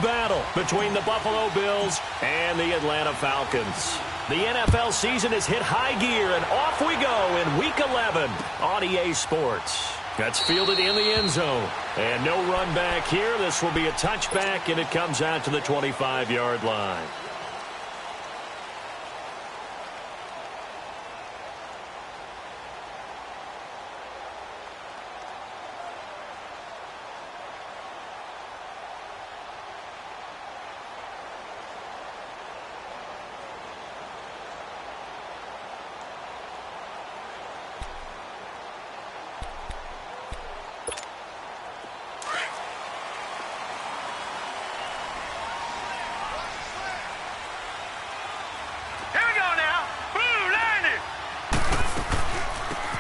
battle between the Buffalo Bills and the Atlanta Falcons. The NFL season has hit high gear, and off we go in Week 11 on EA Sports. That's fielded in the end zone. And no run back here. This will be a touchback, and it comes out to the 25-yard line.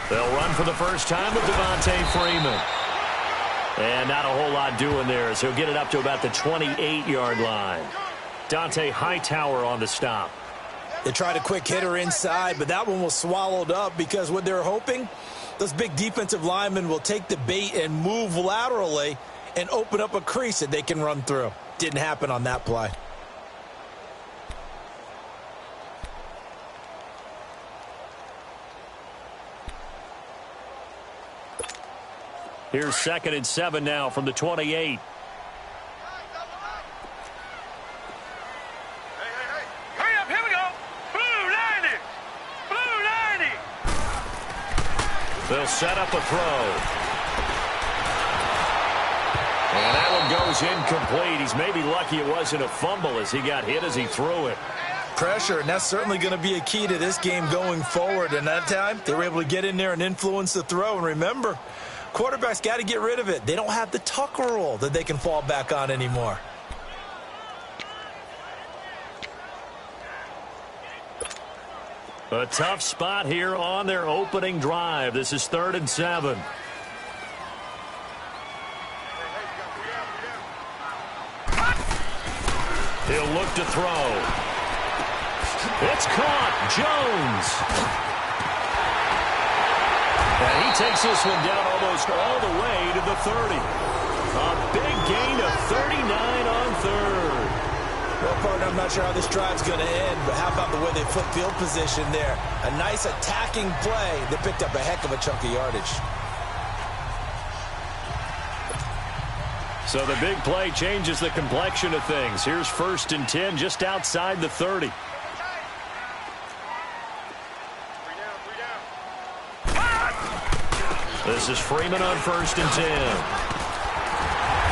They'll run for the first time with Devontae Freeman. And not a whole lot doing there as he'll get it up to about the 28-yard line. Dante Hightower on the stop. They tried a quick hitter inside, but that one was swallowed up because what they're hoping, those big defensive linemen will take the bait and move laterally and open up a crease that they can run through. Didn't happen on that play. Here's 2nd and 7 now from the 28. Hey, hurry up, here we go. Blue 90. Blue 90. They'll set up a throw. And that one goes incomplete. He's maybe lucky it wasn't a fumble as he got hit as he threw it. Pressure, and that's certainly going to be a key to this game going forward. And that time, they were able to get in there and influence the throw. And remember, quarterbacks got to get rid of it. They don't have the Tucker rule that they can fall back on anymore. A tough spot here on their opening drive. This is 3rd and 7. He'll look to throw. It's caught. Jones. And he takes this one down almost all the way to the 30. A big gain of 39 on 3rd. Well, partner, I'm not sure how this drive's going to end, but how about the way they flip field position there? A nice attacking play that picked up a heck of a chunk of yardage. So the big play changes the complexion of things. Here's 1st and 10 just outside the 30. This is Freeman on 1st and 10.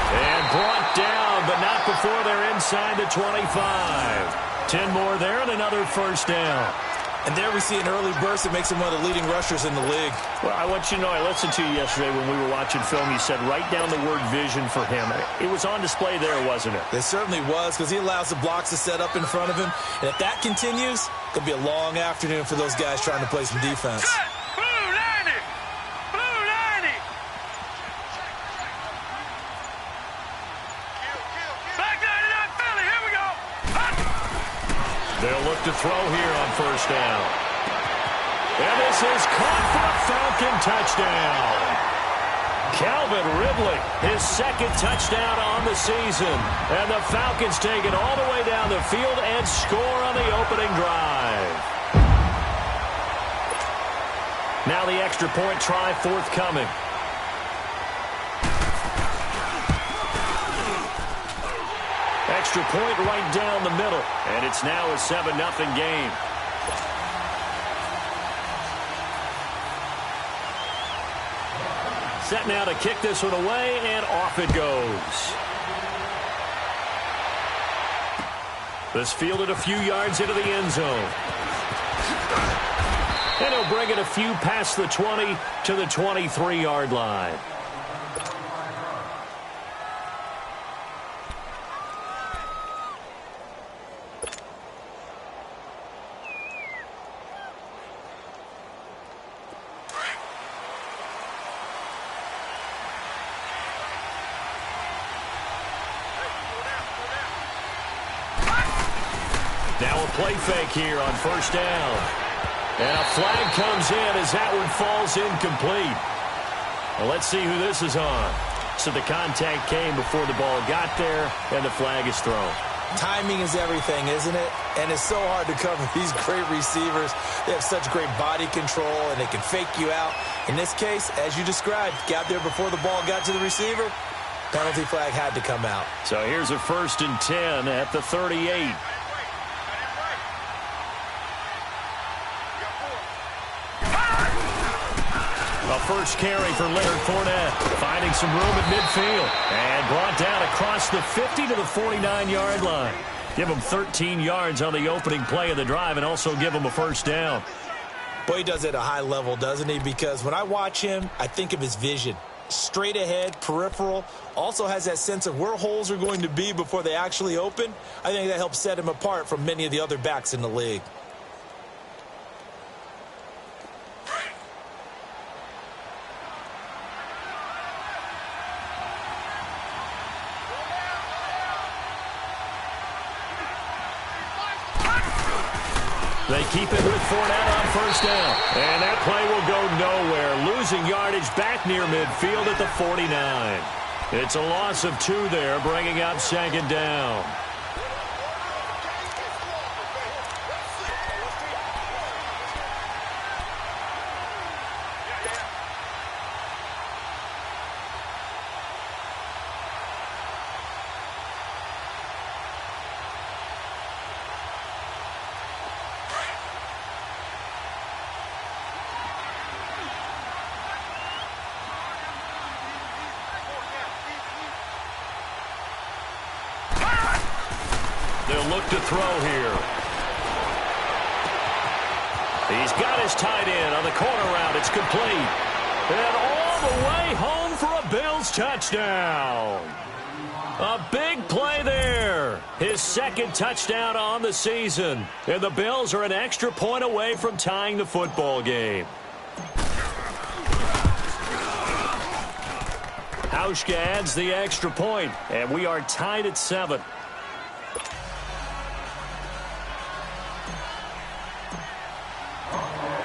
And brought down, but not before they're inside the 25. 10 more there and another 1st down. And there we see an early burst that makes him one of the leading rushers in the league. Well, I want you to know, I listened to you yesterday when we were watching film. You said write down the word vision for him. It was on display there, wasn't it? It certainly was, because he allows the blocks to set up in front of him. And if that continues, it could be a long afternoon for those guys trying to play some defense. They'll look to throw here on 1st down. And this is caught for a Falcon touchdown. Calvin Ridley, his 2nd touchdown on the season. And the Falcons take it all the way down the field and score on the opening drive. Now the extra point try forthcoming. Extra point right down the middle. And it's now a 7-0 game. Set now to kick this one away, and off it goes. This fielded a few yards into the end zone. And he'll bring it a few past the 20 to the 23-yard line. Now a play fake here on 1st down. And a flag comes in as that one falls incomplete. Well, let's see who this is on. So the contact came before the ball got there, and the flag is thrown. Timing is everything, isn't it? And it's so hard to cover these great receivers. They have such great body control, and they can fake you out. In this case, as you described, got there before the ball got to the receiver. Penalty flag had to come out. So here's a 1st and 10 at the 38. A first carry for Leonard Fournette, finding some room at midfield, and brought down across the 50 to the 49-yard line. Give him 13 yards on the opening play of the drive and also give him a first down. Boy, he does it at a high level, doesn't he? Because when I watch him, I think of his vision. Straight ahead, peripheral, also has that sense of where holes are going to be before they actually open. I think that helps set him apart from many of the other backs in the league. They keep it with Fournette on first down. And that play will go nowhere. Losing yardage back near midfield at the 49. It's a loss of 2 there, bringing up 2nd down. They'll look to throw here. He's got his tight end on the corner route. It's complete. And all the way home for a Bills touchdown. A big play there. His 2nd touchdown on the season. And the Bills are an extra point away from tying the football game. Hauschka adds the extra point, and we are tied at 7.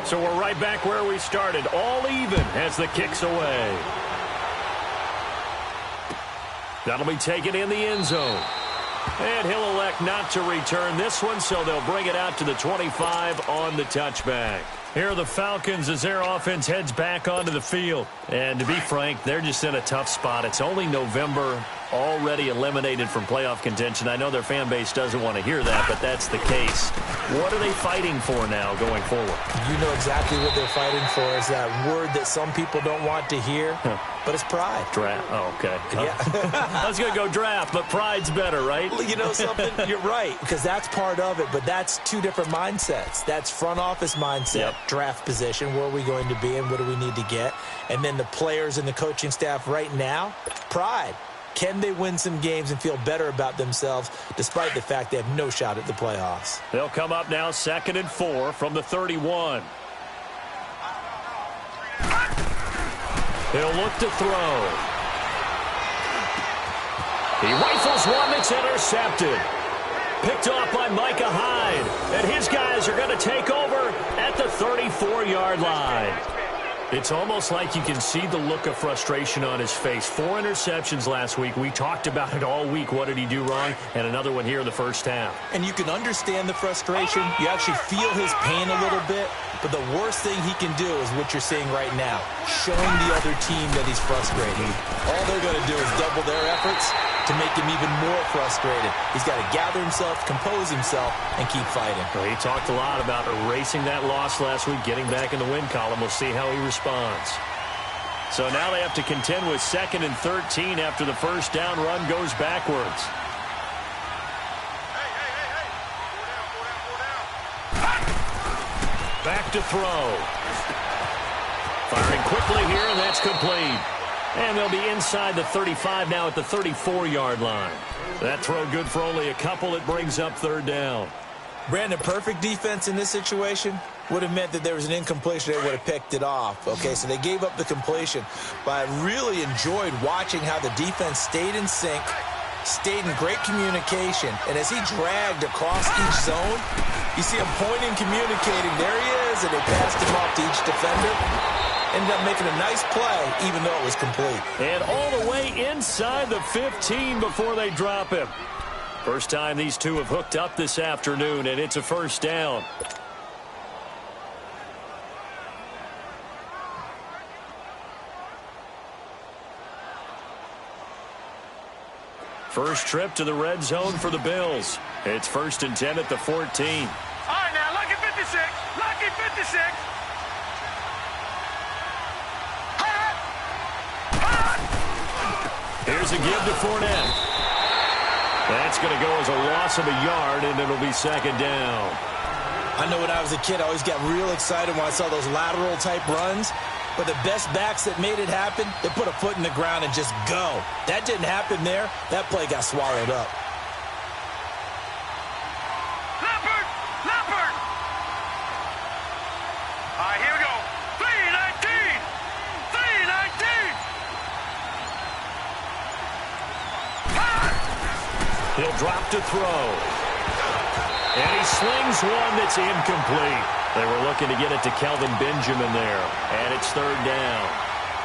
So we're right back where we started, all even as the kick's away. That'll be taken in the end zone. And he'll elect not to return this one, so they'll bring it out to the 25 on the touchback. Here are the Falcons as their offense heads back onto the field. And to be frank, they're just in a tough spot. It's only November, already eliminated from playoff contention. I know their fan base doesn't want to hear that, but that's the case. What are they fighting for now going forward? You know exactly what they're fighting for. Is that word that some people don't want to hear, but it's pride. Draft. Oh, okay. Yeah. I was going to go draft, but pride's better, right? You know something? You're right, because that's part of it, but that's 2 different mindsets. That's front office mindset, draft position, where are we going to be and what do we need to get? And then the players and the coaching staff right now, pride. Can they win some games and feel better about themselves despite the fact they have no shot at the playoffs? They'll come up now 2nd and 4 from the 31. He'll look to throw. He rifles one that's intercepted. Picked off by Micah Hyde. And his guys are going to take over at the 34-yard line. It's almost like you can see the look of frustration on his face. 4 interceptions last week. We talked about it all week. What did he do wrong? And another one here in the first half. And you can understand the frustration. You actually feel his pain a little bit. But the worst thing he can do is what you're seeing right now, showing the other team that he's frustrated. All they're going to do is double their efforts to make him even more frustrated. He's got to gather himself, compose himself, and keep fighting. Well, he talked a lot about erasing that loss last week, getting back in the win column. We'll see how he responds. So now they have to contend with 2nd and 13 after the first down run goes backwards. Back to throw. Firing quickly here, and that's complete. And they'll be inside the 35 now at the 34-yard line. That throw good for only a couple. It brings up 3rd down. Brandon, perfect defense in this situation would have meant that there was an incompletion. They would have picked it off. Okay, so they gave up the completion. But I really enjoyed watching how the defense stayed in sync, stayed in great communication. And as he dragged across each zone, you see him pointing, communicating. There he is, and they passed him off to each defender. Ended up making a nice play, even though it was complete. And all the way inside the 15 before they drop him. First time these two have hooked up this afternoon, and it's a first down. First trip to the red zone for the Bills. It's 1st and 10 at the 14. All right, now, lucky 56. Lucky 56. Here's a give to Fournette. That's going to go as a loss of a yard, and it'll be 2nd down. I know when I was a kid, I always got real excited when I saw those lateral-type runs. But the best backs that made it happen, they put a foot in the ground and just go. That didn't happen there. That play got swallowed up. Leopard! Leopard! All right, here we go. 319! 319! He'll drop to throw. And he slings one that's incomplete. They were looking to get it to Kelvin Benjamin there. And it's 3rd down.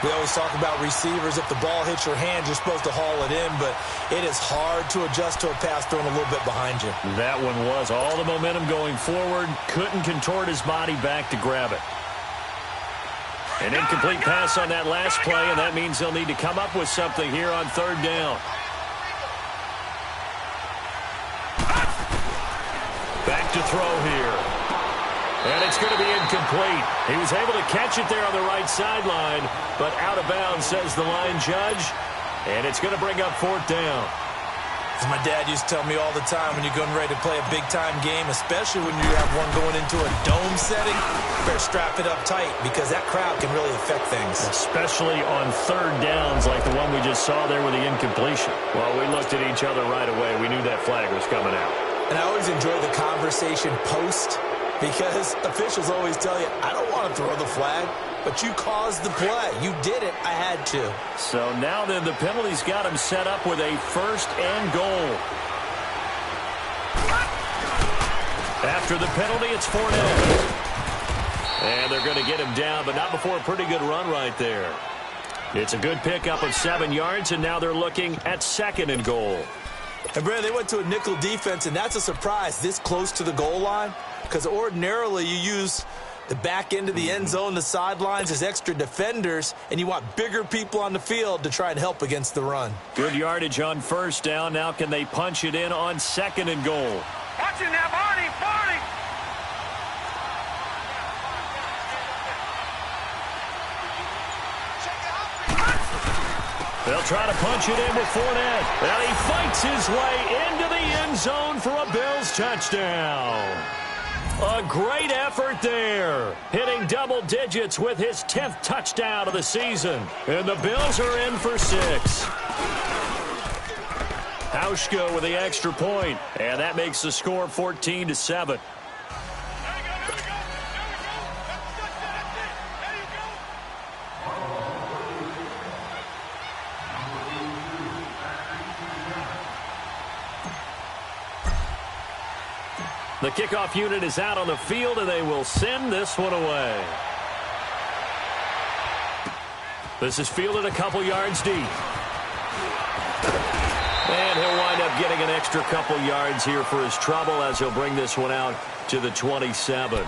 We always talk about receivers. If the ball hits your hand, you're supposed to haul it in. But it is hard to adjust to a pass thrown a little bit behind you. That one was all the momentum going forward. Couldn't contort his body back to grab it. An incomplete pass on that last play, and that means they'll need to come up with something here on 3rd down. Back to throw here. And it's going to be incomplete. He was able to catch it there on the right sideline, but out of bounds, says the line judge. And it's going to bring up 4th down. As my dad used to tell me all the time, when you're going ready to play a big-time game, especially when you have one going into a dome setting, you better strap it up tight because that crowd can really affect things. Especially on 3rd downs like the one we just saw there with the incompletion. Well, we looked at each other right away. We knew that flag was coming out. And I always enjoy the conversation post because officials always tell you, I don't want to throw the flag, but you caused the play. You did it. I had to. So now then the penalty's got him set up with a 1st and goal. After the penalty, it's Fournette. And they're going to get him down, but not before a pretty good run right there. It's a good pickup of 7 yards, and now they're looking at 2nd and goal. And, Brad, they went to a nickel defense, and that's a surprise this close to the goal line because ordinarily you use the back end of the end zone, the sidelines as extra defenders, and you want bigger people on the field to try and help against the run. Good yardage on 1st down. Now can they punch it in on 2nd and goal? Watch it now, Barney! Barney! They'll try to punch it in with Fournette. And he fights his way into the end zone for a Bills touchdown. A great effort there. Hitting double digits with his 10th touchdown of the season. And the Bills are in for 6. Hauschka with the extra point. And that makes the score 14-7. The kickoff unit is out on the field, and they will send this one away. This is fielded a couple yards deep. And he'll wind up getting an extra couple yards here for his trouble as he'll bring this one out to the 27.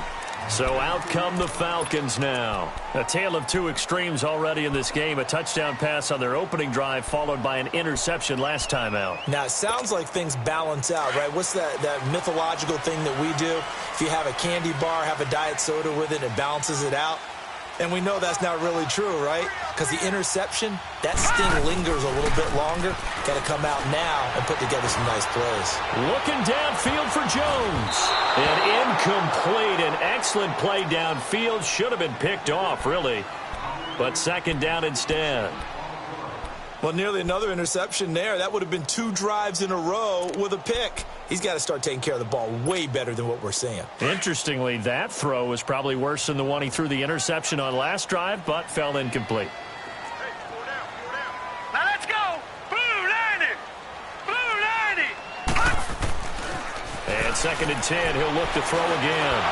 So out come the Falcons now. A tale of two extremes already in this game. A touchdown pass on their opening drive followed by an interception last time out. Now, it sounds like things balance out, right? What's that mythological thing that we do? If you have a candy bar, have a diet soda with it, it balances it out. And we know that's not really true, right? Because the interception, that sting lingers a little bit longer. Got to come out now and put together some nice plays. Looking downfield for Jones. An incomplete, an excellent play downfield. Should have been picked off, really. But 2nd down instead. Well, nearly another interception there. That would have been 2 drives in a row with a pick. He's got to start taking care of the ball way better than what we're seeing. Interestingly, that throw was probably worse than the one he threw the interception on last drive, but fell incomplete. Hey, 4 down, 4 down. Now let's go! Blue 90! Blue 90! And 2nd and 10, he'll look to throw again.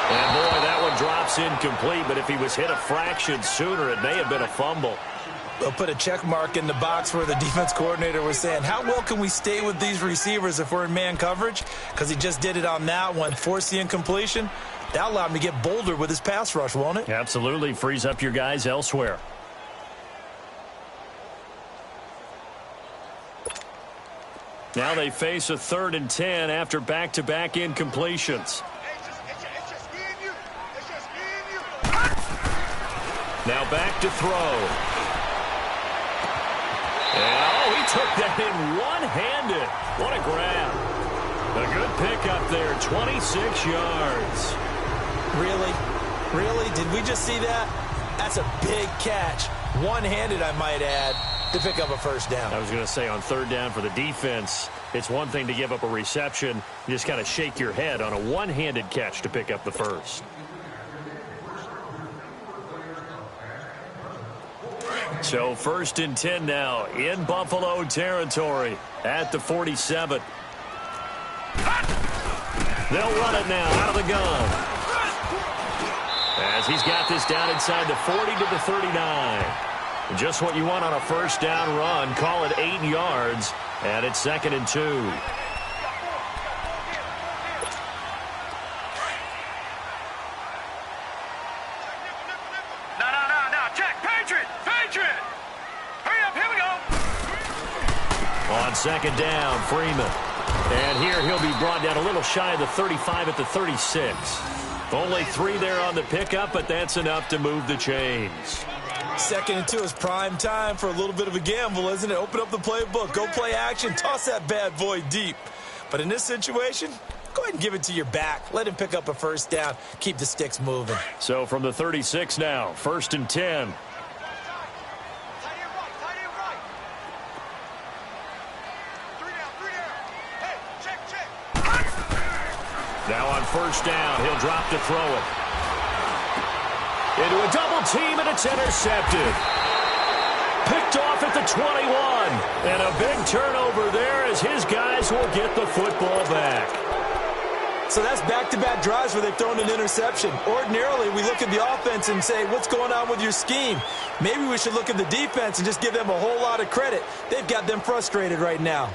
And, boy, that one drops incomplete, but if he was hit a fraction sooner, it may have been a fumble. They'll put a check mark in the box where the defense coordinator was saying, how well can we stay with these receivers if we're in man coverage? Because he just did it on that one, forced the incompletion. That allowed him to get bolder with his pass rush, won't it? Absolutely. Frees up your guys elsewhere. Now they face a 3rd and 10 after back-to-back incompletions. Now back to throw. And, oh, he took that in one-handed. What a grab. A good pickup there, 26 yards. Really? Really? Did we just see that? That's a big catch. One-handed, I might add, to pick up a first down. I was going to say on 3rd down for the defense, it's one thing to give up a reception. You just kind of shake your head on a one-handed catch to pick up the first. So 1st and 10 now in Buffalo territory at the 47. They'll run it now out of the gun. As he's got this down inside the 40 to the 39. Just what you want on a first down run. Call it 8 yards, and it's 2nd and 2. No. Check. Patriot. Hurry up. Here we go. On 2nd down, Freeman. And here he'll be brought down a little shy of the 35 at the 36. Only 3 there on the pickup, but that's enough to move the chains. 2nd and 2 is prime time for a little bit of a gamble, isn't it? Open up the playbook, go play action, toss that bad boy deep. But in this situation, go ahead and give it to your back. Let him pick up a first down. Keep the sticks moving. So from the 36 now, 1st and 10. Now on 1st down, he'll drop to throw it. Into a double team, and it's intercepted. Picked off at the 21. And a big turnover there as his guys will get the football back. So that's back-to-back drives where they've thrown an interception. Ordinarily, we look at the offense and say, what's going on with your scheme? Maybe we should look at the defense and just give them a whole lot of credit. They've got them frustrated right now.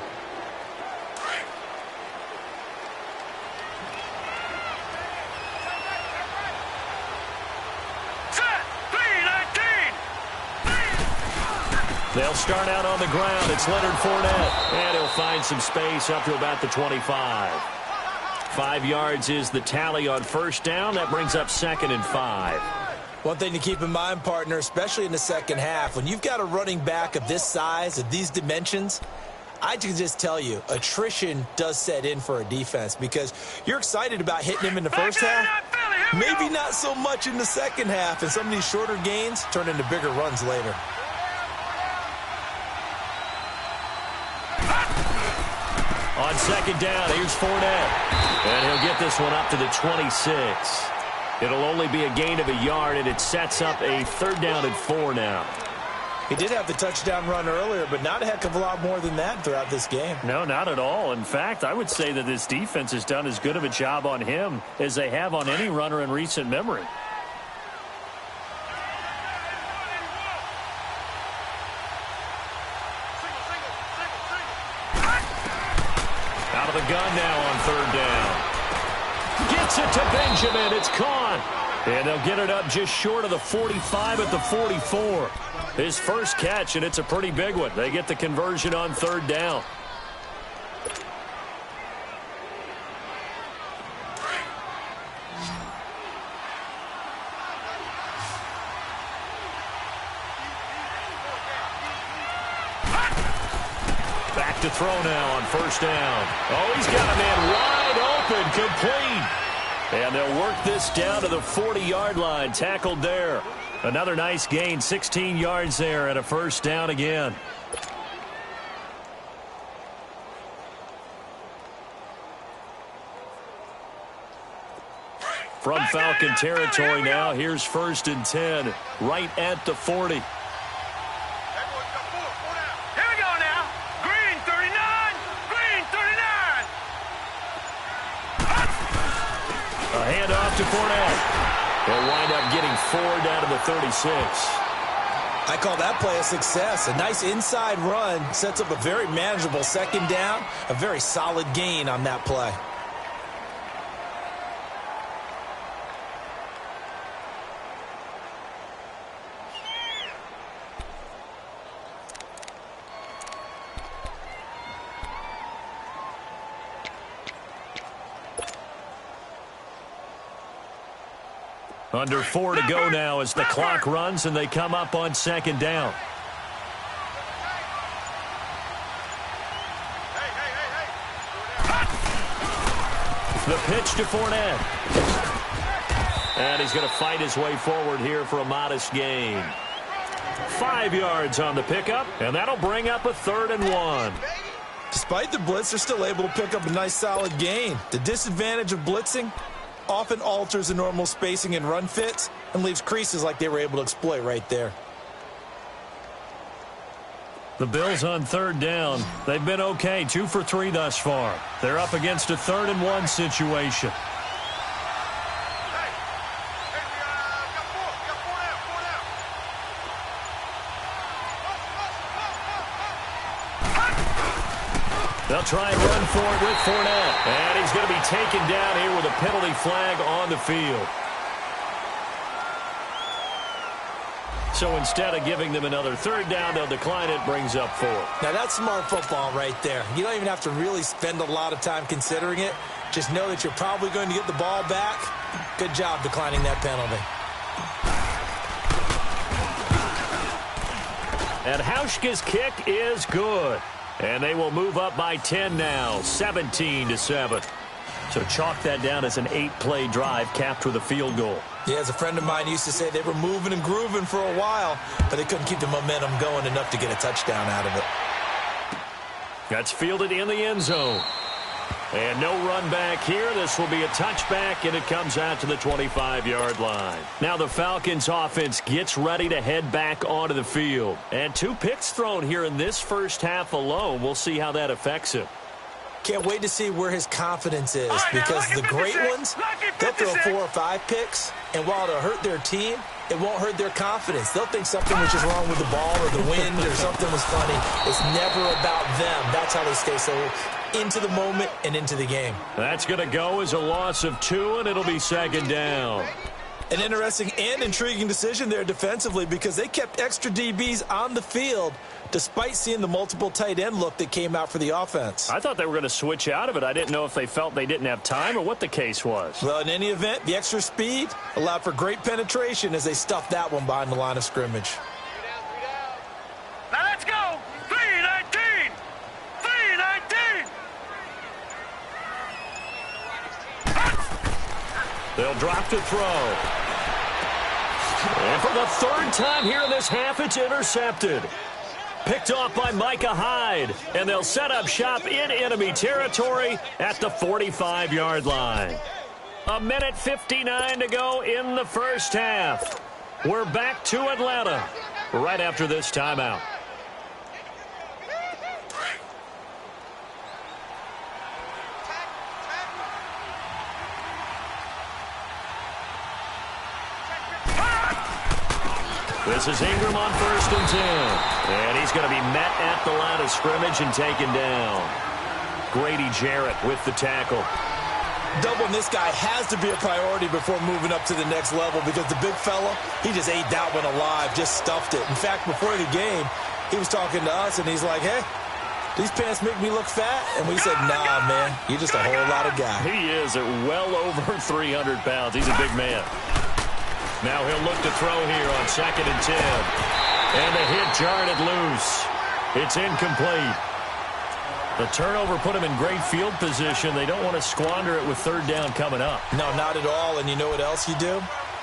They'll start out on the ground. It's Leonard Fournette. And he'll find some space up to about the 25. 5 yards is the tally on 1st down. That brings up 2nd and 5. One thing to keep in mind, partner, especially in the second half, when you've got a running back of this size, of these dimensions, I can just tell you, attrition does set in for a defense because you're excited about hitting him in the first half. Maybe not so much in the second half, and some of these shorter gains turn into bigger runs later. On 2nd down, here's Fournette. And he'll get this one up to the 26. It'll only be a gain of a yard, and it sets up a 3rd down and 4 now. He did have the touchdown run earlier, but not a heck of a lot more than that throughout this game. No, not at all. In fact, I would say that this defense has done as good of a job on him as they have on any runner in recent memory. Out of the gun now on 3rd down. Gets it to Benjamin. It's caught. And they'll get it up just short of the 45 at the 44. His first catch, and it's a pretty big one. They get the conversion on 3rd down. Back to throw now on 1st down. Oh, he's got a man wide open, complete. And they'll work this down to the 40-yard line, tackled there. Another nice gain, 16 yards there, and a 1st down again. From Falcon territory now, here's 1st and 10, right at the 40. Here we go now. Green 39. Green 39. A handoff to Fournette. They'll wind up getting 4 down to the 36. I call that play a success. A nice inside run sets up a very manageable second down, a very solid gain on that play. Under 4 to go now as the clock runs and they come up on second down. The pitch to Fournette. And he's going to fight his way forward here for a modest gain. 5 yards on the pickup, and that'll bring up a 3rd and 1. Despite the blitz, they're still able to pick up a nice solid gain. The disadvantage of blitzing often alters the normal spacing and run fits and leaves creases like they were able to exploit right there. The Bills on 3rd down. They've been okay, 2 for 3 thus far. They're up against a 3rd and 1 situation. They'll try and run for it with Fournette. And he's going to be taken down here with a penalty flag on the field. So instead of giving them another 3rd down, they'll decline it, brings up 4. Now that's smart football right there. You don't even have to really spend a lot of time considering it. Just know that you're probably going to get the ball back. Good job declining that penalty. And Hauschka's kick is good. And they will move up by 10 now, 17-7. So chalk that down as an 8-play drive capped with a field goal. Yeah, as a friend of mine used to say, they were moving and grooving for a while, but they couldn't keep the momentum going enough to get a touchdown out of it. That's fielded in the end zone. And no run back here. This will be a touchback, and it comes out to the 25-yard line. Now the Falcons offense gets ready to head back onto the field. And 2 picks thrown here in this first half alone. We'll see how that affects him. Can't wait to see where his confidence is, because the great ones, they'll throw 4 or 5 picks, and while it'll hurt their team, it won't hurt their confidence. They'll think something was just wrong with the ball or the wind or something was funny. It's never about them. That's how they stay so into the moment and into the game. That's going to go as a loss of 2, and it'll be 2nd down. An interesting and intriguing decision there defensively, because they kept extra DBs on the field despite seeing the multiple tight end look that came out for the offense. I thought they were going to switch out of it. I didn't know if they felt they didn't have time or what the case was. Well, in any event, the extra speed allowed for great penetration as they stuffed that one behind the line of scrimmage. Now let's go. 3-19. 3-19. They'll drop to throw. And for the 3rd time here in this half, it's intercepted. Picked off by Micah Hyde. And they'll set up shop in enemy territory at the 45-yard line. 1:59 to go in the first half. We're back to Atlanta right after this timeout. This is Ingram on 1st and 10. And he's going to be met at the line of scrimmage and taken down. Grady Jarrett with the tackle. Doubling this guy has to be a priority before moving up to the next level, because the big fella, he just ate that one alive, just stuffed it. In fact, before the game, he was talking to us, and he's like, hey, these pants make me look fat? And we said, nah, man, you're just a whole lot of guy. He is at well over 300 pounds. He's a big man. Now he'll look to throw here on 2nd and 10. And the hit jarred it loose. It's incomplete. The turnover put him in great field position. They don't want to squander it with 3rd down coming up. No, not at all. And you know what else you do?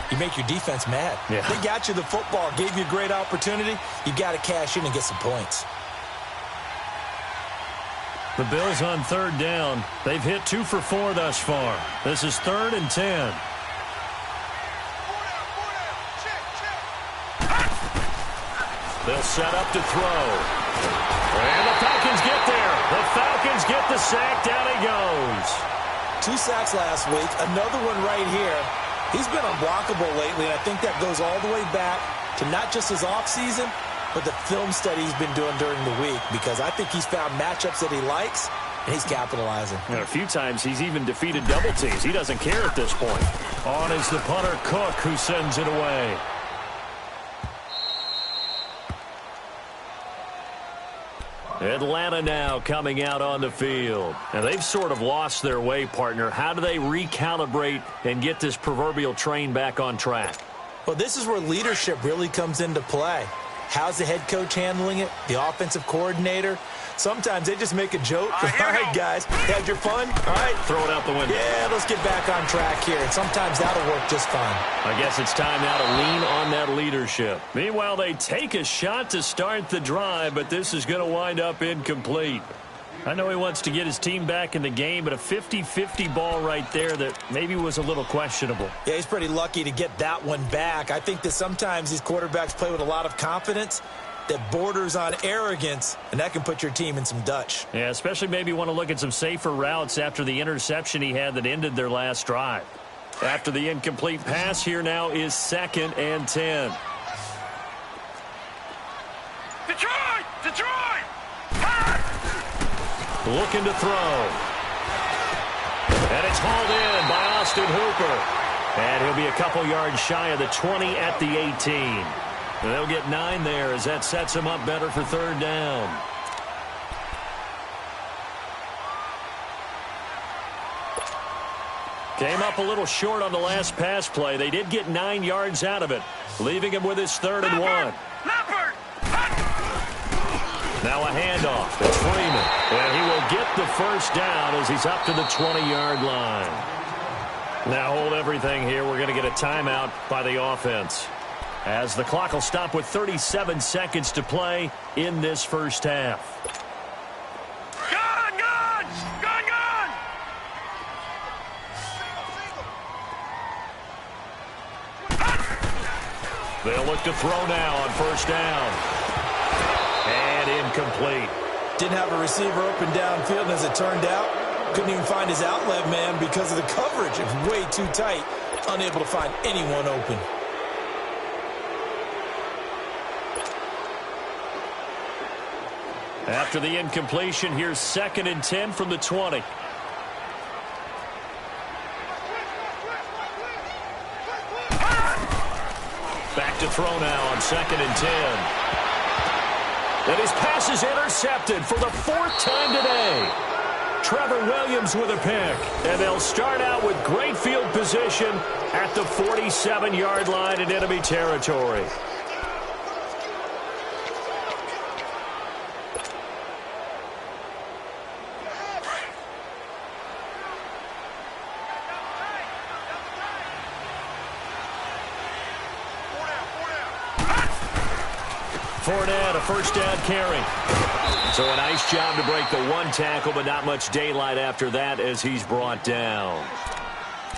You make your defense mad. Yeah. They got you the football, gave you a great opportunity. You got to cash in and get some points. The Bills on 3rd down. They've hit 2 for 4 thus far. This is 3rd and 10. They'll set up to throw. And the Falcons get there. The Falcons get the sack. Down he goes. 2 sacks last week, another one right here. He's been unblockable lately, and I think that goes all the way back to not just his offseason, but the film study he's been doing during the week, because I think he's found matchups that he likes, and he's capitalizing. And a few times he's even defeated double teams. He doesn't care at this point. On is the punter, Cook, who sends it away. Atlanta now coming out on the field. And they've sort of lost their way, partner. How do they recalibrate and get this proverbial train back on track? Well, this is where leadership really comes into play. How's the head coach handling it? The offensive coordinator? Sometimes they just make a joke. All right, guys, had your fun? All right. Throw it out the window. Yeah, let's get back on track here. And sometimes that'll work just fine. I guess it's time now to lean on that leadership. Meanwhile, they take a shot to start the drive, but this is going to wind up incomplete. I know he wants to get his team back in the game, but a 50-50 ball right there that maybe was a little questionable. Yeah, he's pretty lucky to get that one back. I think that sometimes these quarterbacks play with a lot of confidence that borders on arrogance, and that can put your team in some Dutch. Yeah, especially maybe want to look at some safer routes after the interception he had that ended their last drive. After the incomplete pass, here now is 2nd and 10. Detroit! Detroit! Looking to throw. And it's hauled in by Austin Hooper. And he'll be a couple yards shy of the 20 at the 18. And they'll get 9 there as that sets him up better for 3rd down. Came up a little short on the last pass play. They did get 9 yards out of it, leaving him with his 3rd and 1. Leopard! Now a handoff. It's Freeman. And he will get the 1st down as he's up to the 20-yard line. Now hold everything here. We're going to get a timeout by the offense, as the clock will stop with 37 seconds to play in this first half. Gun! Gun! Gun! Gun! They'll look to throw now on 1st down. And incomplete. Didn't have a receiver open downfield, and as it turned out, couldn't even find his outlet man because of the coverage. It was way too tight, unable to find anyone open. After the incompletion, here's 2nd and 10 from the 20. Back to throw now on 2nd and 10. And his pass is intercepted for the 4th time today. Trevor Williams with a pick. And they'll start out with great field position at the 47-yard line in enemy territory. Fournette, a 1st down carry. So a nice job to break the 1 tackle, but not much daylight after that as he's brought down.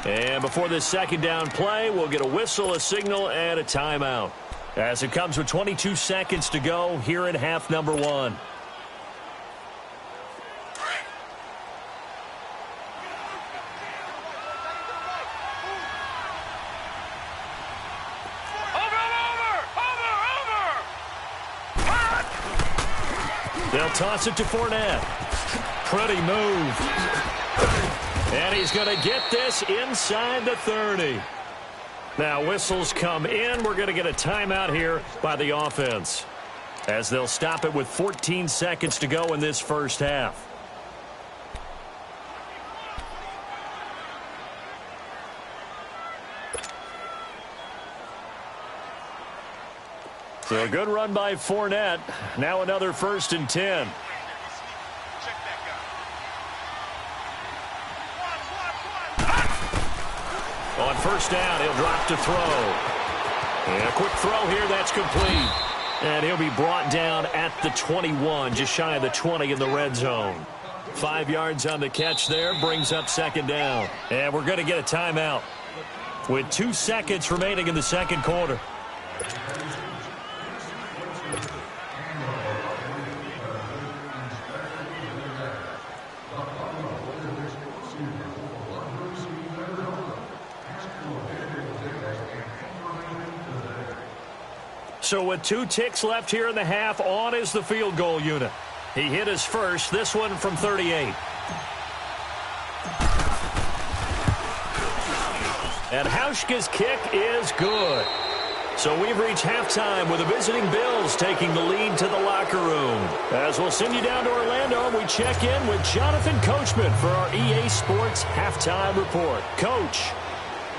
And before this 2nd down play, we'll get a whistle, a signal, and a timeout, as it comes with 22 seconds to go here in half number 1. They'll toss it to Fournette. Pretty move. And he's going to get this inside the 30. Now whistles come in. We're going to get a timeout here by the offense, as they'll stop it with 14 seconds to go in this first half. So a good run by Fournette. Now another 1st and 10. On 1st down, he'll drop to throw. And a quick throw here, that's complete. And he'll be brought down at the 21, just shy of the 20 in the red zone. 5 yards on the catch there, brings up 2nd down. And we're going to get a timeout with 2 seconds remaining in the 2nd quarter. So with 2 ticks left here in the half, on is the field goal unit. He hit his first, this one from 38. And Hauschka's kick is good. So we've reached halftime with the visiting Bills taking the lead to the locker room. As we'll send you down to Orlando, we check in with Jonathan Coachman for our EA Sports Halftime Report. Coach,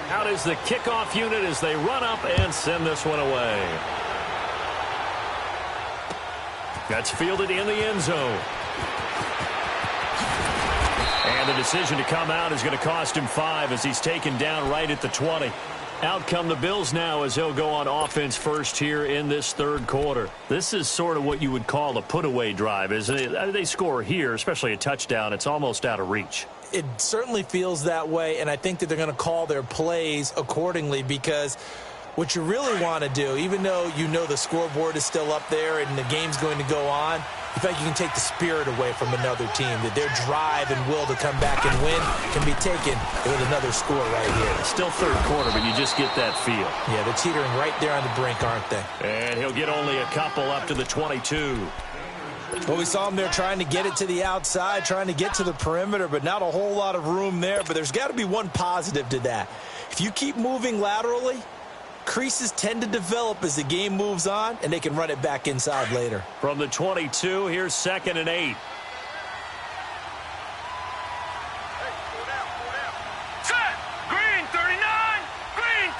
how does the kickoff unit as they run up and send this one away? That's fielded in the end zone. And the decision to come out is going to cost him 5 as he's taken down right at the 20. Out come the Bills now as they'll go on offense first here in this third quarter. This is sort of what you would call a put-away drive, isn't it? They score here, especially a touchdown. It's almost out of reach. It certainly feels that way, and I think that they're going to call their plays accordingly because what you really want to do, even though you know the scoreboard is still up there and the game's going to go on, you feel like you can take the spirit away from another team, that their drive and will to come back and win can be taken with another score right here. It's still third quarter, but you just get that feel. Yeah, they're teetering right there on the brink, aren't they? And he'll get only a couple up to the 22. Well, we saw him there trying to get it to the outside, trying to get to the perimeter, but not a whole lot of room there. But there's got to be one positive to that. If you keep moving laterally, creases tend to develop as the game moves on, and they can run it back inside later. From the 22, here's 2nd and 8. Set! Green 39! Green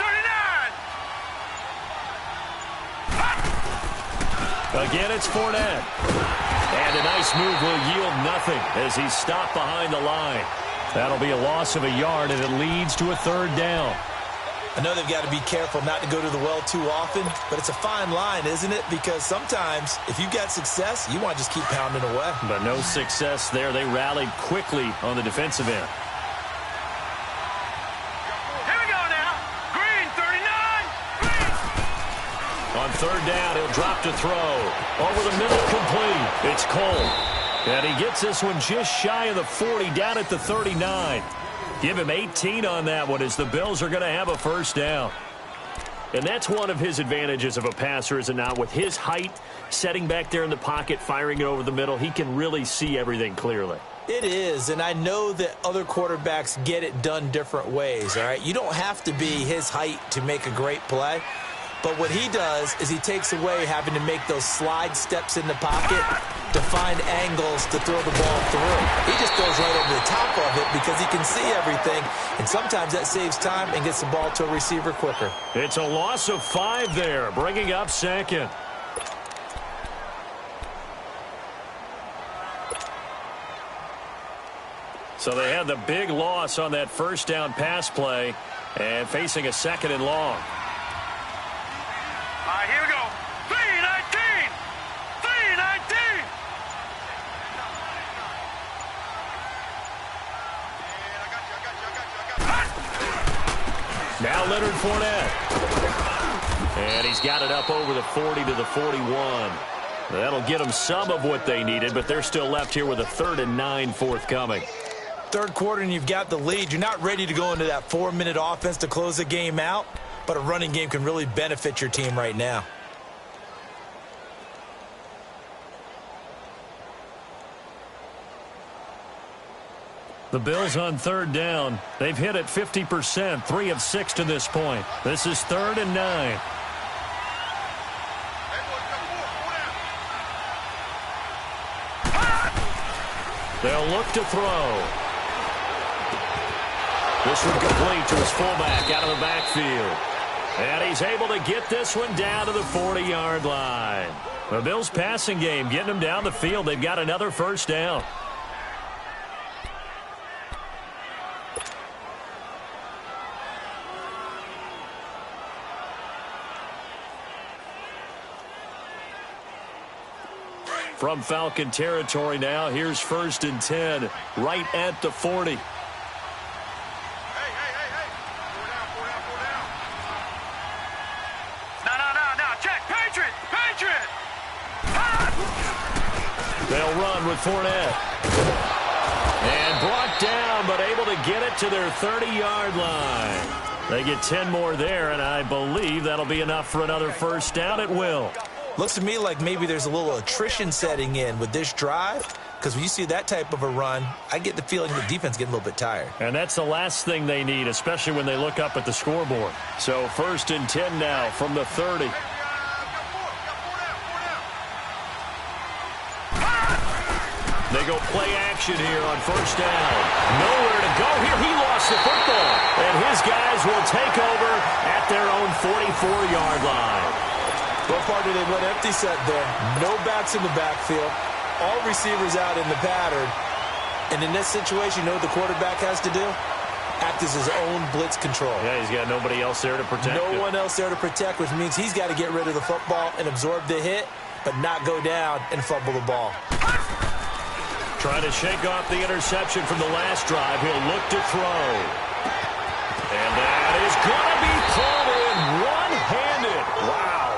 39! Again, it's Fournette. And a nice move will yield nothing as he's stopped behind the line. That'll be a loss of a yard, and it leads to a 3rd down. I know they've got to be careful not to go to the well too often, but it's a fine line, isn't it? Because sometimes, if you've got success, you want to just keep pounding away. But no success there. They rallied quickly on the defensive end. Here we go now! Green 39! Green! On 3rd down, he'll drop to throw. Over the middle, complete. It's Cole. And he gets this one just shy of the 40, down at the 39. Give him 18 on that one as the Bills are going to have a 1st down. And that's one of his advantages of a passer, is it not? With his height, setting back there in the pocket, firing it over the middle, he can really see everything clearly. It is, and I know that other quarterbacks get it done different ways, all right? You don't have to be his height to make a great play. But what he does is he takes away having to make those slide steps in the pocket to find angles to throw the ball through. He just throws right over the top of it because he can see everything, and sometimes that saves time and gets the ball to a receiver quicker. It's a loss of 5 there, bringing up 2nd. So they had the big loss on that 1st down pass play and facing a 2nd and long. All right, here we go. 319! 319! Now Leonard Fournette. And he's got it up over the 40 to the 41. That'll get them some of what they needed, but they're still left here with a 3rd and 9 forthcoming. Third quarter and you've got the lead. You're not ready to go into that 4-minute offense to close the game out, but a running game can really benefit your team right now. The Bills on 3rd down. They've hit it 50%, 3 of 6 to this point. This is 3rd and 9. They'll look to throw. This one complete to his fullback out of the backfield. And he's able to get this one down to the 40-yard line. The Bills' passing game getting them down the field. They've got another 1st down. From Falcon territory now, here's 1st and 10, right at the 40. No, check, Patriot! Patriot! They'll run with Fournette. And brought down, but able to get it to their 30-yard line. They get 10 more there, and I believe that'll be enough for another first down. It will. Looks to me like maybe there's a little attrition setting in with this drive, because when you see that type of a run, I get the feeling the defense getting a little bit tired. And that's the last thing they need, especially when they look up at the scoreboard. So 1st and 10 now from the 30. They go play action here on first down. Nowhere to go here. He lost the football. And his guys will take over at their own 44-yard line. What part did they run empty set there? No backs in the backfield. All receivers out in the pattern. And in this situation, you know what the quarterback has to do? Act as his own blitz control. Yeah, he's got nobody else there to protect No one else there to protect, which means he's got to get rid of the football and absorb the hit, but not go down and fumble the ball. Trying to shake off the interception from the last drive. He'll look to throw. And that is going to be pulled in one-handed. Wow.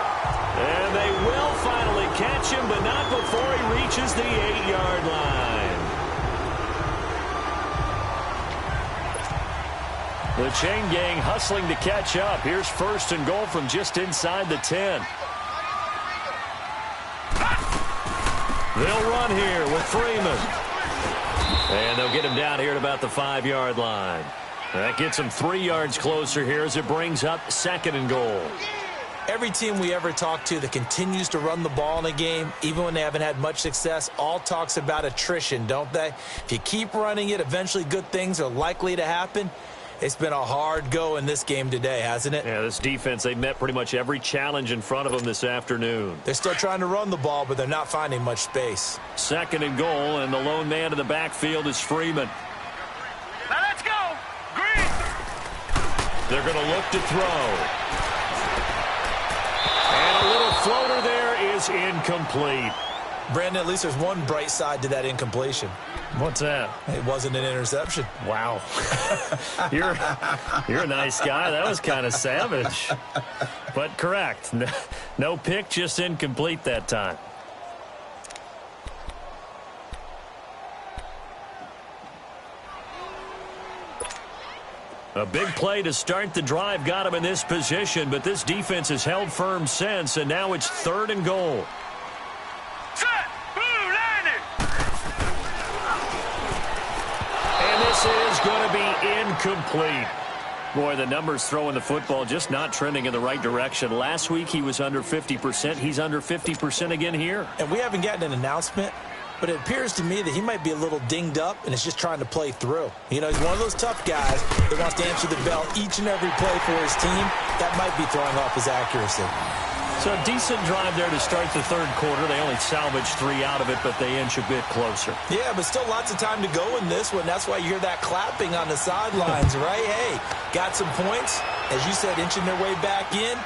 And they will finally catch him, but not before he reaches the 8-yard line. The chain gang hustling to catch up. Here's 1st and goal from just inside the 10. They'll run here with Freeman. And they'll get him down here at about the 5-yard line. That gets him 3 yards closer here as it brings up 2nd and goal. Every team we ever talk to that continues to run the ball in a game, even when they haven't had much success, all talks about attrition, don't they? If you keep running it, eventually good things are likely to happen. It's been a hard go in this game today, hasn't it? Yeah, this defense, they've met pretty much every challenge in front of them this afternoon. They're still trying to run the ball, but they're not finding much space. 2nd and goal, and the lone man in the backfield is Freeman. Now let's go. Green. They're going to look to throw. And a little floater there is incomplete. Brandon, at least there's one bright side to that incompletion. What's that? It wasn't an interception. Wow. You're a nice guy. That was kind of savage. But correct. No pick, just incomplete that time. A big play to start the drive got him in this position, but this defense has held firm since, and now it's 3rd and goal. Set. Blue landing. And this is going to be incomplete. Boy, the numbers throwing the football just not trending in the right direction. Last week he was under 50%. He's under 50% again here. And we haven't gotten an announcement, but it appears to me that he might be a little dinged up and is just trying to play through. You know, he's one of those tough guys that wants to answer the bell each and every play for his team. That might be throwing off his accuracy. So a decent drive there to start the 3rd quarter. They only salvaged 3 out of it, but they inch a bit closer. Yeah, but still lots of time to go in this one. That's why you hear that clapping on the sidelines, right? Hey, got some points. As you said, inching their way back in.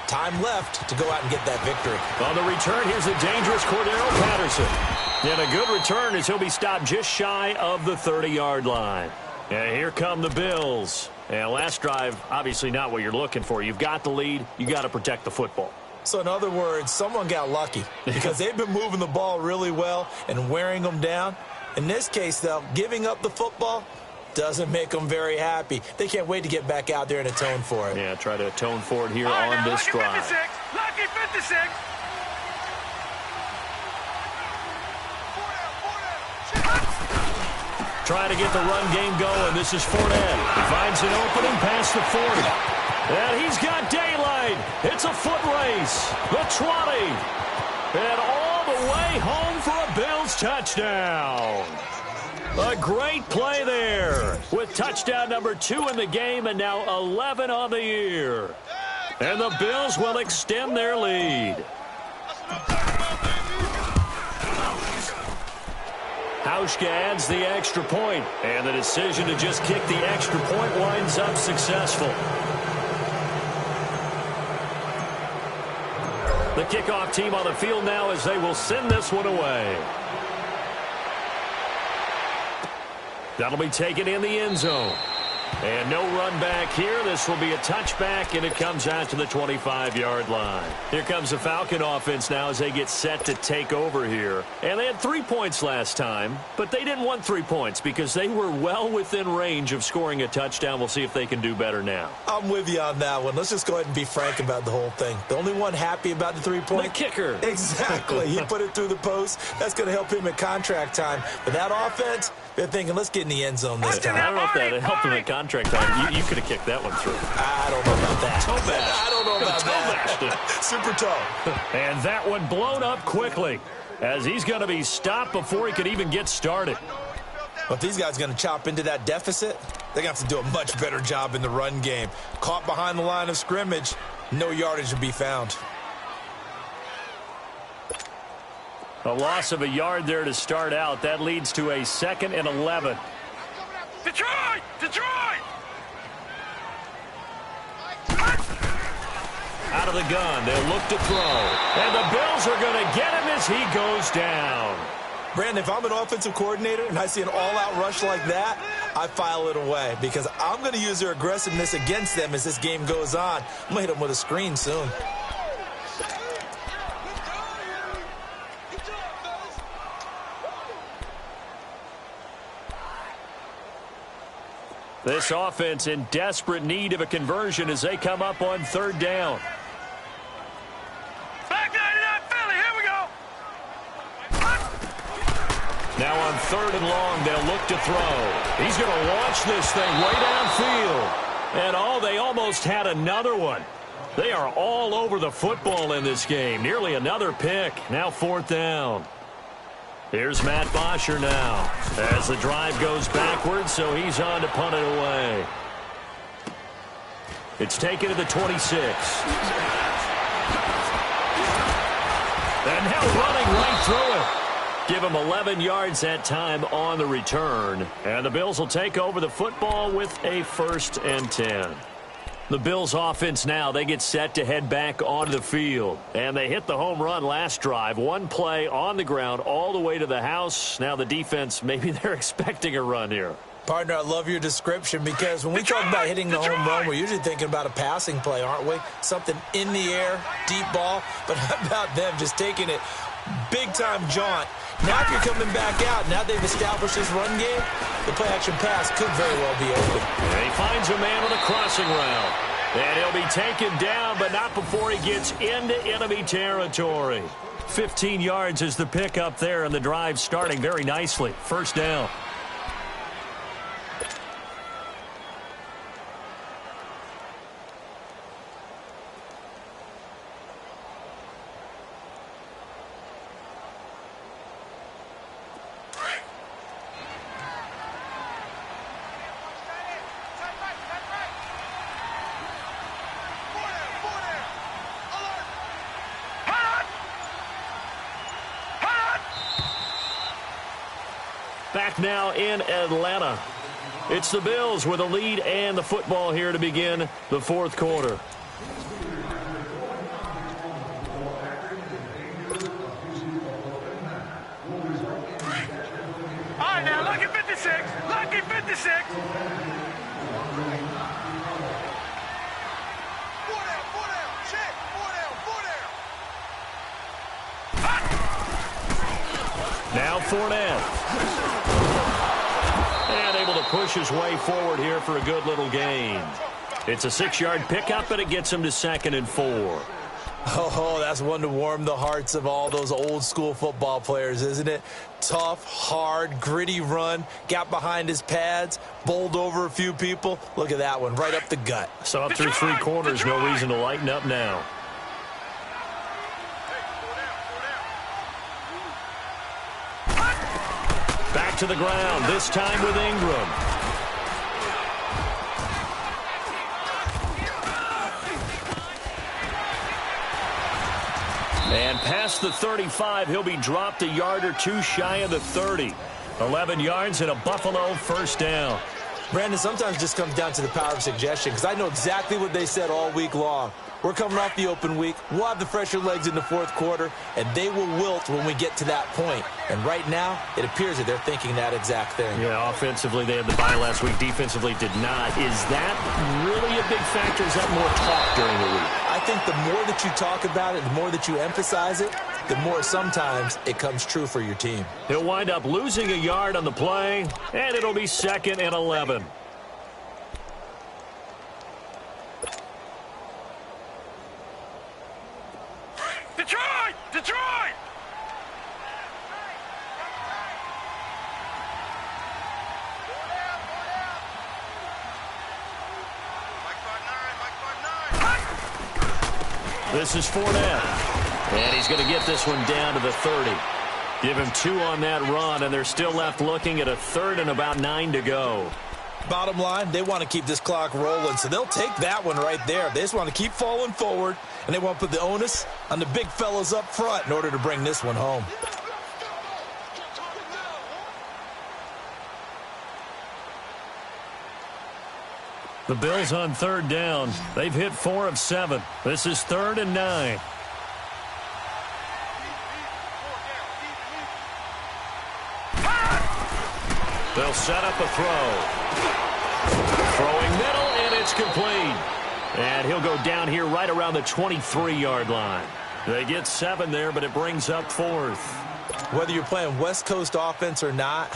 Time left to go out and get that victory. On the return, here's the dangerous Cordero Patterson. And a good return as he'll be stopped just shy of the 30-yard line. And here come the Bills. And last drive, obviously not what you're looking for. You've got the lead. You got to protect the football. So in other words, someone got lucky because they've been moving the ball really well and wearing them down. In this case, though, giving up the football doesn't make them very happy. They can't wait to get back out there and atone for it. Yeah, try to atone for it here Right, on now, this lucky drive. 56. Lucky 56. Trying to get the run game going. This is Fournette. He finds an opening past the 40. And he's got daylight. It's a foot race. The 20. And all the way home for a Bills touchdown. A great play there with touchdown number 2 in the game and now 11 on the year. And the Bills will extend their lead. Hauschka adds the extra point, and the decision to just kick the extra point winds up successful. The kickoff team on the field now as they will send this one away. That'll be taken in the end zone. And no run back here. This will be a touchback, and it comes out to the 25-yard line. Here comes the Falcon offense now as they get set to take over here. And they had 3 points last time, but they didn't want 3 points because they were well within range of scoring a touchdown. We'll see if they can do better now. I'm with you on that one. Let's just go ahead and be frank about the whole thing. The only one happy about the 3-point? The kicker. Exactly. He put it through the post. That's going to help him at contract time. But that offense, they're thinking, let's get in the end zone this time. I don't know if that helped him at contract time. You could have kicked that one through. I don't know about that. Toe bash. I don't know about that. Super toe. And that one blown up quickly as he's going to be stopped before he could even get started. Well, if these guys are going to chop into that deficit, they're going to have to do a much better job in the run game. Caught behind the line of scrimmage, no yardage to be found. A loss of a yard there to start out. That leads to a 2nd and 11. Detroit! Detroit! Out of the gun, they'll look to throw. And the Bills are going to get him as he goes down. Brandon, if I'm an offensive coordinator and I see an all-out rush like that, I file it away because I'm going to use their aggressiveness against them as this game goes on. I'm going to hit them with a screen soon. This offense in desperate need of a conversion as they come up on 3rd down. Back 99 Philly, here we go! Now on 3rd and long, they'll look to throw. He's going to launch this thing way downfield. And they almost had another one. They are all over the football in this game. Nearly another pick. Now 4th down. Here's Matt Bosher now as the drive goes backwards, so he's on to punt it away. It's taken to the 26. And now running right through it. Give him 11 yards that time on the return. And the Bills will take over the football with a 1st and 10. The Bills offense now, they get set to head back onto the field. And they hit the home run last drive. One play on the ground all the way to the house. Now the defense, maybe they're expecting a run here. Partner, I love your description because when we talk about hitting the home run, we're usually thinking about a passing play, aren't we? Something in the air, deep ball. But how about them just taking it big-time jaunt? Now if you're coming back out, now they've established this run game, the play-action pass could very well be open. And he finds a man on a crossing route. And he'll be taken down, but not before he gets into enemy territory. 15 yards is the pickup there, and the drive starting very nicely. 1st down. Back now in Atlanta. It's the Bills with a lead and the football here to begin the 4th quarter. All right, now, lucky 56. Lucky 56. 4 down. Check. 4 down. Now Fournette. And able to push his way forward here for a good little gain. It's a 6-yard pickup, and it gets him to 2nd and 4. Oh, that's one to warm the hearts of all those old-school football players, isn't it? Tough, hard, gritty run. Got behind his pads, bowled over a few people. Look at that one, right up the gut. So up through 3 quarters, no reason to lighten up now. Back to the ground, this time with Ingram. And past the 35, he'll be dropped a yard or two shy of the 30. 11 yards and a Buffalo 1st down. Brandon, sometimes it just comes down to the power of suggestion because I know exactly what they said all week long. We're coming off the open week. We'll have the fresher legs in the 4th quarter, and they will wilt when we get to that point. And right now, it appears that they're thinking that exact thing. Yeah, offensively, they had the bye last week. Defensively, did not. Is that really a big factor? Is that more talk during the week? I think the more that you talk about it, the more that you emphasize it, the more sometimes it comes true for your team. He'll wind up losing a yard on the play, and it'll be 2nd and 11. Detroit! Detroit! This is Fournette, and he's going to get this one down to the 30. Give him 2 on that run, and they're still left looking at a 3rd and about 9 to go. Bottom line, they want to keep this clock rolling, so they'll take that one right there. They just want to keep falling forward, and they want to put the onus on the big fellas up front in order to bring this one home. The Bills on 3rd down. They've hit 4 of 7. This is 3rd and 9. They'll set up a throw. Throwing middle, and it's complete. And he'll go down here right around the 23-yard line. They get 7 there, but it brings up 4th. Whether you're playing West Coast offense or not,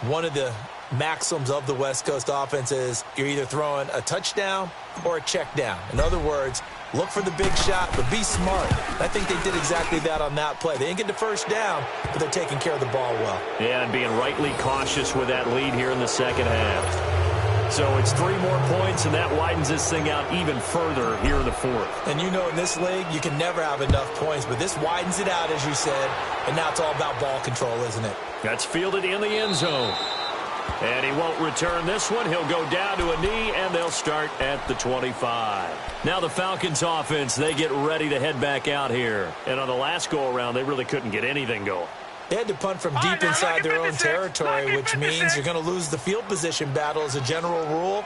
one of the maxims of the West Coast offense is you're either throwing a touchdown or a check down. In other words, look for the big shot, but be smart. I think they did exactly that on that play. They didn't get the first down, but they're taking care of the ball well. Yeah, and being rightly cautious with that lead here in the second half. So it's 3 more points, and that widens this thing out even further here in the 4th. And you know in this league, you can never have enough points, but this widens it out, as you said, and now it's all about ball control, isn't it? That's fielded in the end zone. And he won't return this one. He'll go down to a knee, and they'll start at the 25. Now the Falcons offense, they get ready to head back out here. And on the last go-around, they really couldn't get anything going. They had to punt from deep inside their own territory, which means you're going to lose the field position battle as a general rule.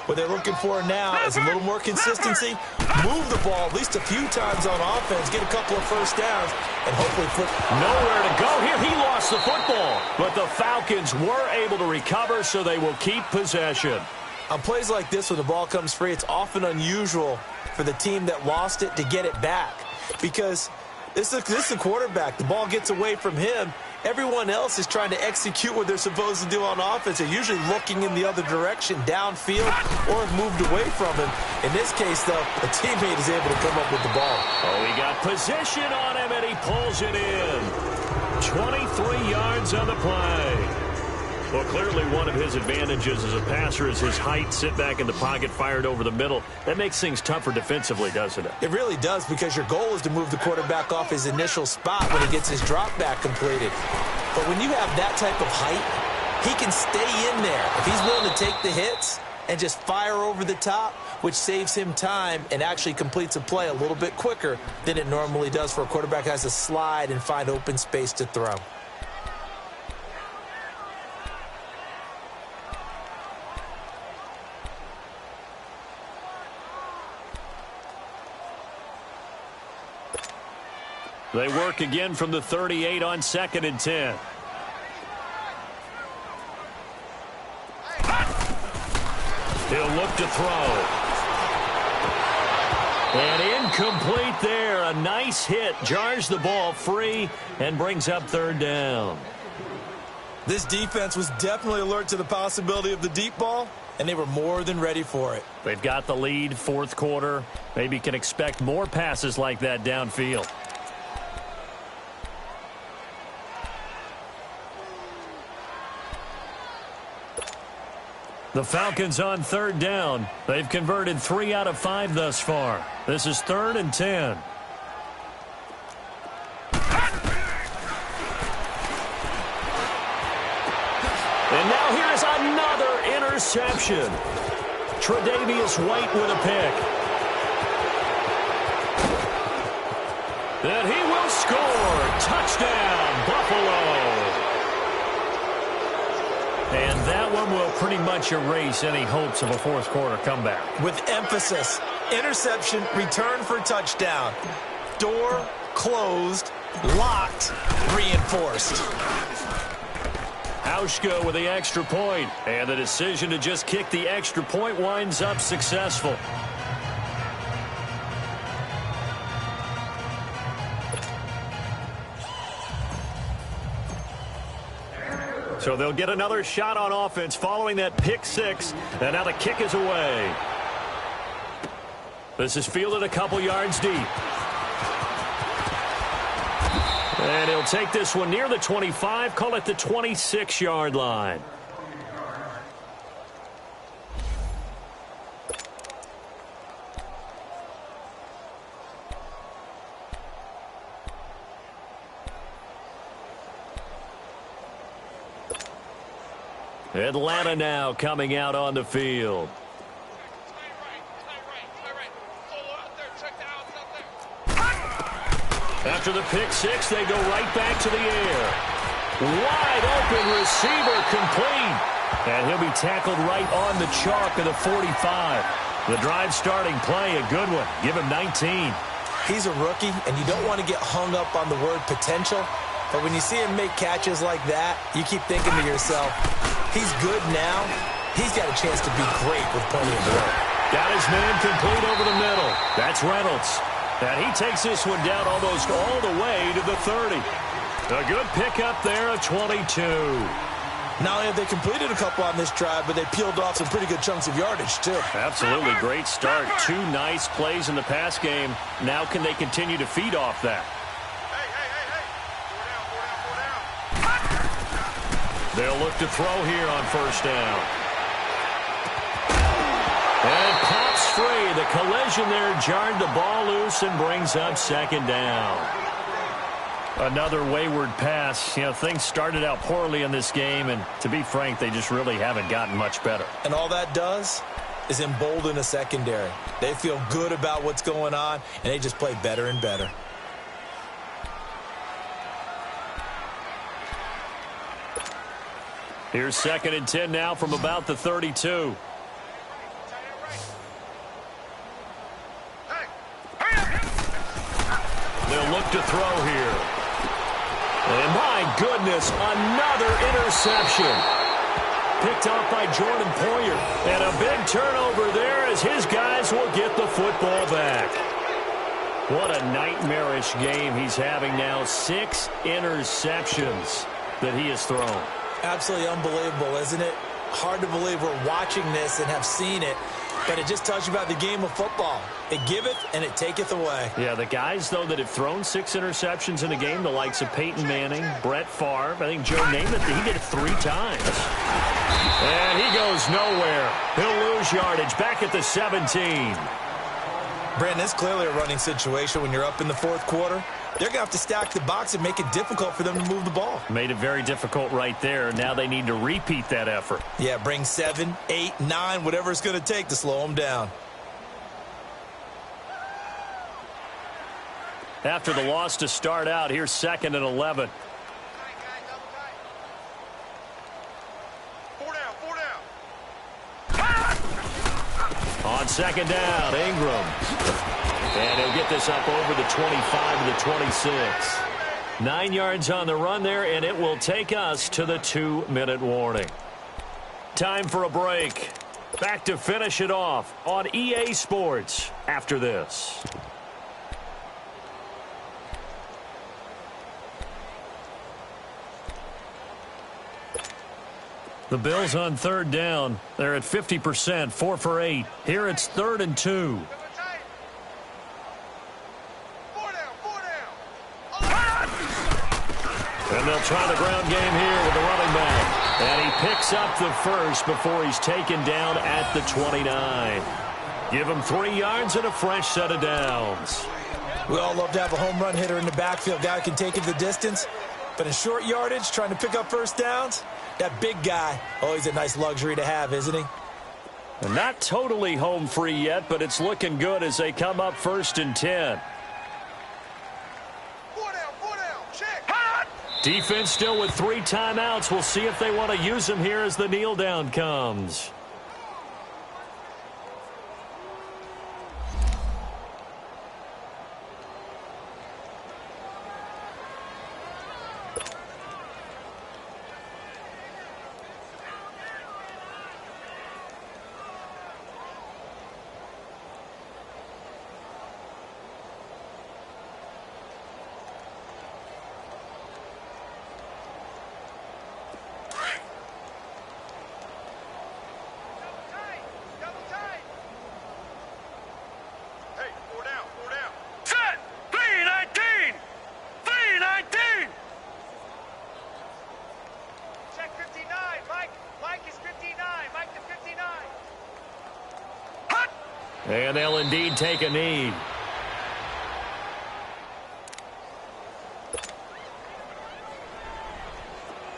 What they're looking for now is a little more consistency, move the ball at least a few times on offense, get a couple of first downs, and hopefully put nowhere to go here. He lost the football, but the Falcons were able to recover, so they will keep possession. On plays like this, when the ball comes free, it's often unusual for the team that lost it to get it back because this is a quarterback. The ball gets away from him. Everyone else is trying to execute what they're supposed to do on offense. They're usually looking in the other direction, downfield, or have moved away from him. In this case, though, a teammate is able to come up with the ball. Oh, he got position on him, and he pulls it in. 23 yards on the play. Well, clearly one of his advantages as a passer is his height. Sit back in the pocket, fired over the middle. That makes things tougher defensively, doesn't it? It really does, because your goal is to move the quarterback off his initial spot when he gets his drop back completed. But when you have that type of height, he can stay in there. If he's willing to take the hits and just fire over the top, which saves him time and actually completes a play a little bit quicker than it normally does for a quarterback who has to slide and find open space to throw. They work again from the 38 on 2nd and 10. He'll look to throw. And incomplete there. A nice hit. Jars the ball free and brings up 3rd down. This defense was definitely alert to the possibility of the deep ball, and they were more than ready for it. They've got the lead, 4th quarter. Maybe can expect more passes like that downfield. The Falcons on 3rd down. They've converted 3 out of 5 thus far. This is 3rd and 10. And now here's another interception. Tre'Davious White with a pick. And he will score. Touchdown, Buffalo. And that one will pretty much erase any hopes of a 4th quarter comeback. With emphasis, interception, return for touchdown. Door closed Locked, reinforced. Hauschka with the extra point, and the decision to just kick the extra point winds up successful. So they'll get another shot on offense following that pick six, and now the kick is away. This is fielded a couple yards deep. And he'll take this one near the 25, call it the 26-yard line. Atlanta now coming out on the field. After the pick six, they go right back to the air. Wide open receiver complete. And he'll be tackled right on the chalk of the 45. The drive starting play, a good one. Give him 19. He's a rookie, and you don't want to get hung up on the word potential. But when you see him make catches like that, you keep thinking to yourself, he's good now. He's got a chance to be great with plenty of work. Got his man complete over the middle. That's Reynolds. And he takes this one down almost all the way to the 30. A good pickup there of 22. Not only have they completed a couple on this drive, but they peeled off some pretty good chunks of yardage, too. Absolutely great start. Two nice plays in the pass game. Now can they continue to feed off that? They'll look to throw here on first down. And pops free. The collision there jarred the ball loose and brings up second down. Another wayward pass. You know, things started out poorly in this game, and to be frank, they just really haven't gotten much better. And all that does is embolden a secondary. They feel good about what's going on, and they just play better and better. Here's 2nd and 10 now from about the 32. They'll look to throw here. And my goodness, another interception. Picked off by Jordan Poyer. And a big turnover there as his guys will get the football back. What a nightmarish game he's having now. 6 interceptions that he has thrown. Absolutely unbelievable, isn't it? Hard to believe we're watching this and have seen it, but it just tells you about the game of football. It giveth and it taketh away. Yeah, the guys, though, that have thrown 6 interceptions in a game, the likes of Peyton Manning, Brett Favre, I think Joe Namath, he did it 3 times. And he goes nowhere. He'll lose yardage back at the 17. Brandon, it's clearly a running situation when you're up in the 4th quarter. They're going to have to stack the box and make it difficult for them to move the ball. Made it very difficult right there. Now they need to repeat that effort. Yeah, bring 7, 8, 9, whatever it's going to take to slow them down. After the loss to start out, here's 2nd and 11. On 2nd down, Ingram. And he'll get this up over the 25 to the 26. 9 yards on the run there, and it will take us to the 2-minute warning. Time for a break. Back to finish it off on EA Sports after this. The Bills on 3rd down. They're at 50%, 4 for 8. Here it's 3rd and 2. And they'll try the ground game here with the running back. And he picks up the first before he's taken down at the 29. Give him 3 yards and a fresh set of downs. We all love to have a home run hitter in the backfield. Guy who can take it the distance. But in short yardage, trying to pick up first downs, that big guy, oh, he's a nice luxury to have, isn't he? Not totally home free yet, but it's looking good as they come up 1st and 10. Defense still with 3 timeouts. We'll see if they want to use them here as the kneel down comes. And they'll indeed take a knee.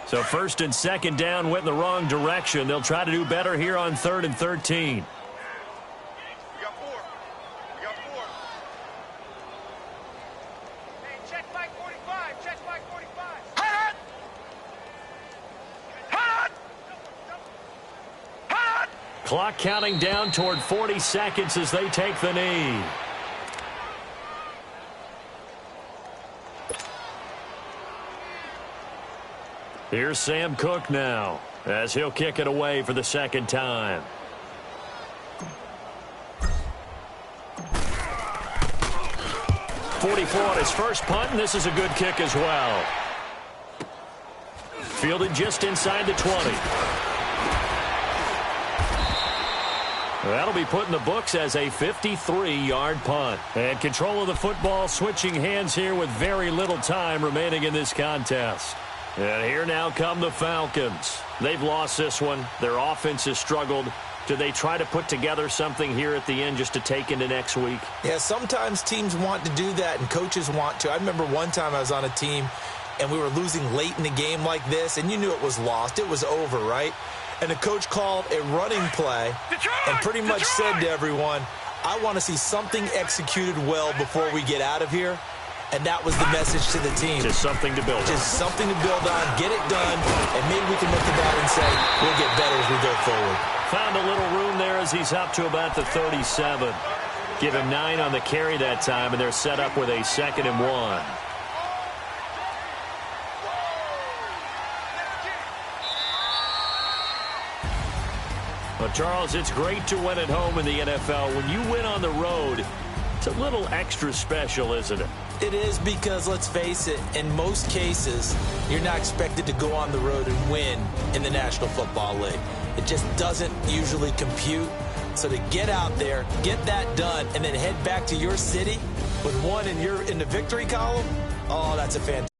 So first and second down went in the wrong direction. They'll try to do better here on 3rd and 13. We got four. Hey, check Mike 45. Check Mike 45. Hot! Hot! Hot! Clock counting down toward 40 seconds as they take the knee. Here's Sam Cook now as he'll kick it away for the second time. .44 on his first punt, and this is a good kick as well. Fielded just inside the 20. That'll be put in the books as a 53-yard punt. And control of the football switching hands here with very little time remaining in this contest. And here now come the Falcons. They've lost this one. Their offense has struggled. Do they try to put together something here at the end just to take into next week? Yeah, sometimes teams want to do that and coaches want to. I remember one time I was on a team and we were losing late in the game like this, and you knew it was lost. It was over, right? And the coach called a running play and pretty much said to everyone, I want to see something executed well before we get out of here. And that was the message to the team. Just something to build on. Just something to build on, get it done, and maybe we can look at that and say, we'll get better as we go forward. Found a little room there as he's up to about the 37. Give him 9 on the carry that time, and they're set up with a 2nd and 1. Well, Charles, it's great to win at home in the NFL. When you win on the road, it's a little extra special, isn't it? It is, because, let's face it, in most cases, you're not expected to go on the road and win in the National Football League. It just doesn't usually compute. So to get out there, get that done, and then head back to your city with one in the victory column, oh, that's a fantastic.